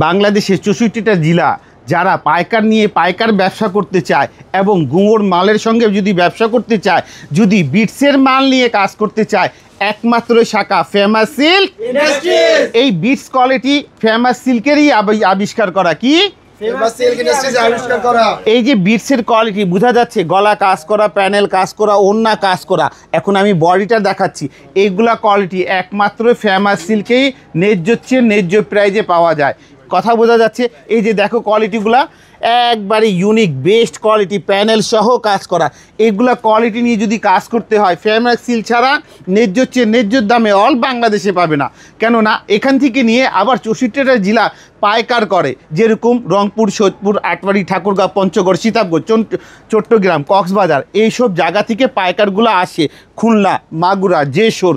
বাংলাদেশের 64টা জেলা যারা পাইকার নিয়ে পাইকার ব্যবসা করতে চায় এবং গুঁড়োর মালের সঙ্গে যদি ব্যবসা করতে চায়, যদি বিটসের মাল নিয়ে কাজ করতে চায়, একমাত্র শাখা ফেমাস সিল্ক ইন্ডাস্ট্রিজ। এই বিটস কোয়ালিটি ফেমাস সিল্কেরই আবিষ্কার করা। কি এই যে বিটসের কোয়ালিটি বোঝা যাচ্ছে, গলা কাজ করা, প্যানেল কাজ করা, ওড়না কাজ করা। এখন আমি বডিটা দেখাচ্ছি, এইগুলা কোয়ালিটি একমাত্র ফেমাস সিল্কেই ন্যায্য প্রাইজে পাওয়া যায়। কথা বোঝা যাচ্ছে। এই যে দেখো কোয়ালিটিগুলা একবারে ইউনিক বেস্ট কোয়ালিটি, প্যানেল সহ কাজ করা। এগুলা কোয়ালিটি নিয়ে যদি কাজ করতে হয়, ফেমাস সিল্ক ছাড়া ন্যায্য দামে অল বাংলাদেশে পাবে না। কেননা এখান থেকে নিয়ে আবার 64টা জেলা পাইকার করে, যেরকম রংপুর, সৈয়দপুর, আটবাড়ি, ঠাকুরগাঁও, পঞ্চগড়, সীতাবগঞ্জ, চট্টগ্রাম, কক্সবাজার, এইসব জায়গা থেকে পাইকারগুলো আসে। খুলনা, মাগুরা, যশোর,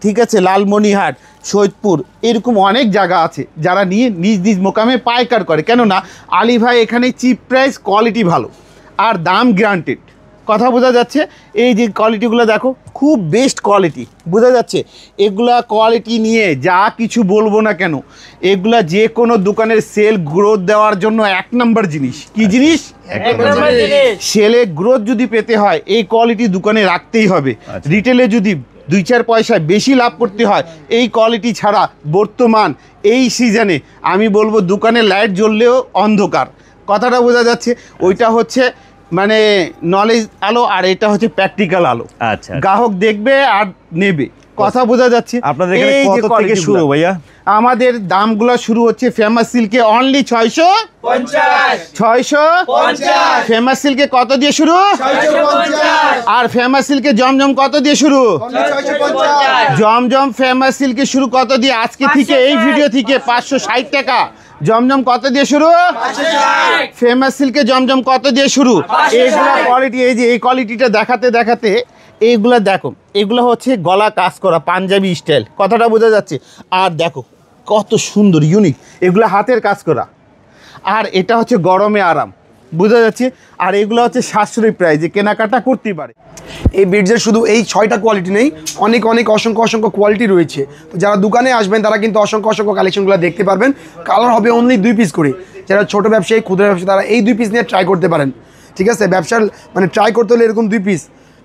ঠিক আছে, লালমনিরহাট, সৈয়দপুর, এরকম অনেক জায়গা আছে যারা নিয়ে নিজ মোকামে পাইকার করে। কেননা আলী ভাই এখানে চিপ প্রাইস, কোয়ালিটি ভালো আর দাম গ্যারান্টেড। কথা বোঝা যাচ্ছে। এই যে কোয়ালিটিগুলো দেখো, খুব বেস্ট কোয়ালিটি, বোঝা যাচ্ছে। এগুলা কোয়ালিটি নিয়ে যা কিছু বলবো না কেন, এগুলা যে কোনো দোকানের সেল গ্রোথ দেওয়ার জন্য এক নম্বর জিনিস। কি জিনিস? সেলে গ্রোথ যদি পেতে হয় এই কোয়ালিটি দোকানে রাখতেই হবে। রিটেলে যদি 2-4 পয়সা বেশি লাভ করতে হয়, এই কোয়ালিটি ছাড়া বর্তমান এই সিজনে আমি বলবো দোকানে লাইট জ্বললেও অন্ধকার। কথাটা বোঝা যাচ্ছে। ওইটা হচ্ছে মানে নলেজ আলো, আর এটা হচ্ছে প্র্যাকটিক্যাল আলো। আচ্ছা, গ্রাহক দেখবে আর নেবে। কথা বোঝা যাচ্ছে। আপনাদের এখানে কত থেকে শুরু ভাইয়া? আমাদের দামগুলো শুরু হচ্ছে ফেমাস সিল্কে অনলি 650। ফেমাস সিল্কে কত দিয়ে শুরু? 650। আর ফেমাস সিল্কে জমজম কত দিয়ে শুরু? 650। জমজম ফেমাস সিল্কে শুরু কত দিয়ে? আজকে থেকে এই ভিডিও থেকে 560 টাকা। জমজম কত দিয়ে শুরু? 560। ফেমাস সিল্কে জমজম কত দিয়ে শুরু? এইগুলা কোয়ালিটি, এই যে এই কোয়ালিটিটা দেখাতে এইগুলা দেখো, এগুলো হচ্ছে গলা কাজ করা পাঞ্জাবি স্টাইল। কথাটা বোঝা যাচ্ছে। আর দেখো কত সুন্দর ইউনিক, এগুলো হাতের কাজ করা। আর এটা হচ্ছে গরমে আরাম, বোঝা যাচ্ছে। আর এগুলো হচ্ছে সাশ্রয়ী প্রাইজে কেনাকাটা করতে পারে। এই বিটসের শুধু এই 6টা কোয়ালিটি নেই, অনেক অসংখ্য কোয়ালিটি রয়েছে। তো যারা দোকানে আসবেন তারা কিন্তু অসংখ্য কালেকশনগুলো দেখতে পারবেন। কালার হবে অনলি 2 পিস করে। যারা ছোটো ব্যবসায়ী, ক্ষুদ্র ব্যবসায়ী, তারা এই 2 পিস নিয়ে ট্রাই করতে পারেন। ঠিক আছে, ব্যবসার মানে ট্রাই করতে হলে এরকম 2 পিস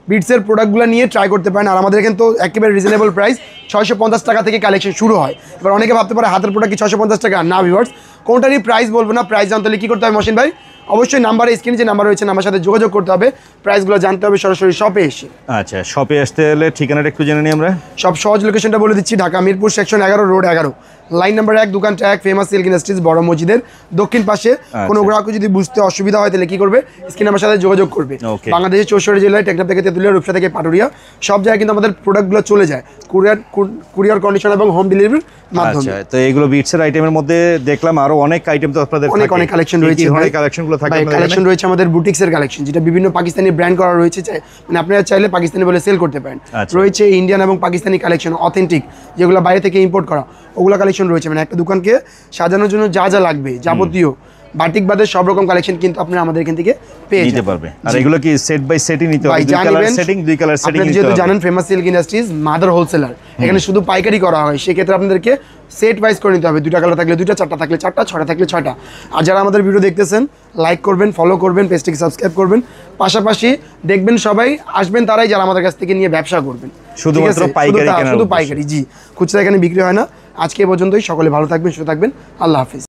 বিটসের প্রোডাক্টগুলো নিয়ে ট্রাই করতে পারেন। আর আমাদের কিন্তু একেবারে রিজনেবল প্রাইস, 650 টাকা থেকে কালেকশন শুরু হয়। এবার অনেকে ভাবতে পারে হাতের প্রোডাক্ট কি 650 টাকা? না ভিউয়ার্স, কোনটারই প্রাইস বলবো না। প্রাইস জানতে হলে কী করতে হবে মহসিন ভাই? অবশ্যই নাম্বারে, স্ক্রিনে যে নাম্বার রয়েছে আমার সাথে যোগাযোগ করতে হবে, প্রাইসগুলো জানতে হবে সরাসরি শপে এসে। আচ্ছা, শপে আসতে হলে ঠিকানাটা একটু জেনে নিই আমরা। সব সহজ লোকেশনটা বলে দিচ্ছি, Dhaka Mirpur section 11, road 11, line number 1, দোকানটা 1, ফেমাস সিল্ক ইন্ডাস্ট্রিজ, বড় মসজিদের দক্ষিণ পাশে। কোনো গ্রাহক যদি বুঝতে অসুবিধা হয় তাহলে কী করবে? স্ক্রিনে আমার সাথে যোগাযোগ করবে। বাংলাদেশের 64 জেলায়, টেকনাফ থেকে তেঁতুলিয়া, রূপসা থেকে পাটুরিয়া, সব জায়গায় কিন্তু আমাদের প্রোডাক্টগুলো চলে যায় কুরিয়ার কন্ডিশন এবং হোম ডেলিভারির মাধ্যমে। তো এইগুলো বিটসের আইটেমের মধ্যে দেখলাম আরো অনেক আইটেম তো আপনাদের অনেক কালেকশন রয়েছে। অনেক কালেকশনগুলো থাকে। কালেকশন রয়েছে আমাদের বুটিক্সের কালেকশন, যেটা বিভিন্ন পাকিস্তানি ব্র্যান্ড করা রয়েছে। মানে আপনারা চাইলে পাকিস্তানি বলে সেল করতে পারেন। রয়েছে ইন্ডিয়ান এবং পাকিস্তানি কালেকশন, অথেন্টিক, যেগুলো বাইরে থেকে ইম্পোর্ট করা, ওগুলো কালেকশন রয়েছে। মানে একটা দোকানকে সাজানোর জন্য যা লাগবে যাবতীয় বাটিক বাদে সব রকম কালেকশন কিন্তু আপনারা আমাদের এখান থেকে পেয়ে যেতে পারবেন। আর এগুলো কি সেট বাই সেটই নিতে হবে? 2 কালার সেটিং আপনি যেহেতু জানেন famous silk industries mother wholesaler, এখানে শুধু পাইকারি করা হয়। সেক্ষেত্রে আপনাদেরকে সেট ওয়াইজ করে নিতে হবে। 2টা কালার থাকলে 2টা, 4টা থাকলে 4টা, 6টা থাকলে 6টা। আর যারা আমাদের ভিডিও দেখতেছেন, লাইক করবেন, ফলো করবেন, পেজটিকে সাবস্ক্রাইব করবেন। পাশাপাশি দেখবেন সবাই আসবেন তারাই যারা আমাদের কাছ থেকে নিয়ে ব্যবসা করবেন। শুধুমাত্র পাইকারি কেনা, শুধু পাইকারি। জি, খুচরা এখানে বিক্রি হয় না। আজকে এই পর্যন্তই। সকলে ভালো থাকবেন, সুস্থ থাকবেন। আল্লাহ হাফিজ।